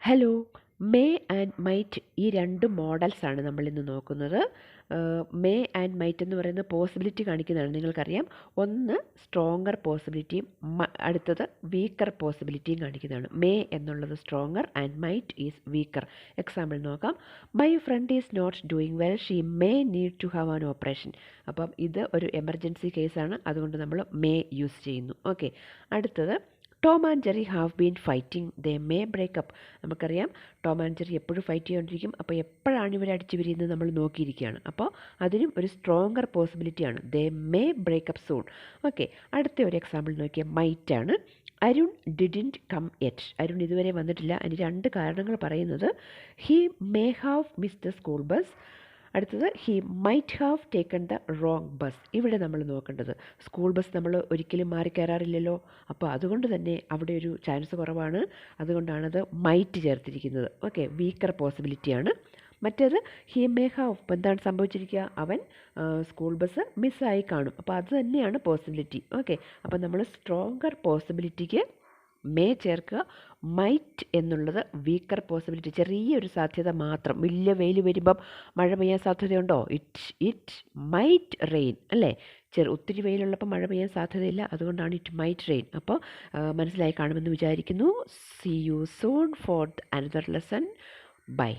Hello, may and might ഈ രണ്ട് മോഡൽസാണ് നമ്മളിന്ന് നോക്കുന്നത്. മേ ആൻഡ് മൈറ്റ് എന്ന് പറയുന്നത് പോസിബിലിറ്റി കാണിക്കുന്നതാണ്. നിങ്ങൾക്കറിയാം, ഒന്ന് സ്ട്രോങ്ങർ പോസിബിലിറ്റിയും അടുത്തത് വീക്കർ പോസിബിലിറ്റിയും കാണിക്കുന്നതാണ്. മേ എന്നുള്ളത് stronger and might is weaker. Example നോക്കാം. My friend is not doing well, she may need to have an operation. അപ്പം ഇത് ഒരു എമർജൻസി കേസാണ്, അതുകൊണ്ട് നമ്മൾ മേ യൂസ് ചെയ്യുന്നു. ഓക്കെ, അടുത്തത് Tom and Jerry have been fighting, they may break up. നമുക്കറിയാം, ടോം ആൻഡ് ജെറി എപ്പോഴും ഫൈറ്റ് ചെയ്തുകൊണ്ടിരിക്കും. അപ്പോൾ എപ്പോഴാണ് ഇവർ അടിച്ചു പിരിയുന്നത് നമ്മൾ നോക്കിയിരിക്കുകയാണ്. അപ്പോൾ അതിനും ഒരു സ്ട്രോങ്ങർ പോസിബിലിറ്റിയാണ്, they may break up soon. Okay, അടുത്ത ഒരു എക്സാമ്പിൾ നോക്കിയാൽ മൈറ്റാണ്. Arun didn't come yet. Arun ഇതുവരെ വന്നിട്ടില്ല. അതിന് രണ്ട് കാരണങ്ങൾ പറയുന്നത്, he may have miss the school bus. അടുത്തത്, he might have taken the wrong bus. ഇവിടെ നമ്മൾ നോക്കേണ്ടത്, സ്കൂൾ ബസ് നമ്മൾ ഒരിക്കലും മാറി കയറാറില്ലല്ലോ. അപ്പോൾ അതുകൊണ്ട് തന്നെ അവിടെ ഒരു ചാൻസ് കുറവാണ്. അതുകൊണ്ടാണത് മൈറ്റ് ചേർത്തിരിക്കുന്നത്. ഓക്കെ, വീക്കർ പോസിബിലിറ്റിയാണ്. മറ്റേത് ഹി മേ ഹാവ്. ഇപ്പം എന്താണ് സംഭവിച്ചിരിക്കുക, അവൻ സ്കൂൾ ബസ് മിസ്സായി കാണും. അപ്പോൾ അത് തന്നെയാണ് പോസിബിലിറ്റി. ഓക്കെ, അപ്പോൾ നമ്മൾ സ്ട്രോങ്ങർ പോസിബിലിറ്റിക്ക് മേ ചേർക്കുക. മൈറ്റ് എന്നുള്ളത് വീക്കർ പോസിബിലിറ്റി, ചെറിയൊരു സാധ്യത മാത്രം. വലിയ വെയിൽ വരുമ്പം മഴ പെയ്യാൻ സാധ്യതയുണ്ടോ? ഇറ്റ് മൈറ്റ് റെയിൻ അല്ലേ. ഒത്തിരി വെയിലുള്ളപ്പോൾ മഴ പെയ്യാൻ സാധ്യതയില്ല, അതുകൊണ്ടാണ് ഇറ്റ് മൈറ്റ് റെയിൻ. അപ്പോൾ മനസ്സിലായി കാണുമെന്ന് വിചാരിക്കുന്നു. See you soon for another lesson. By.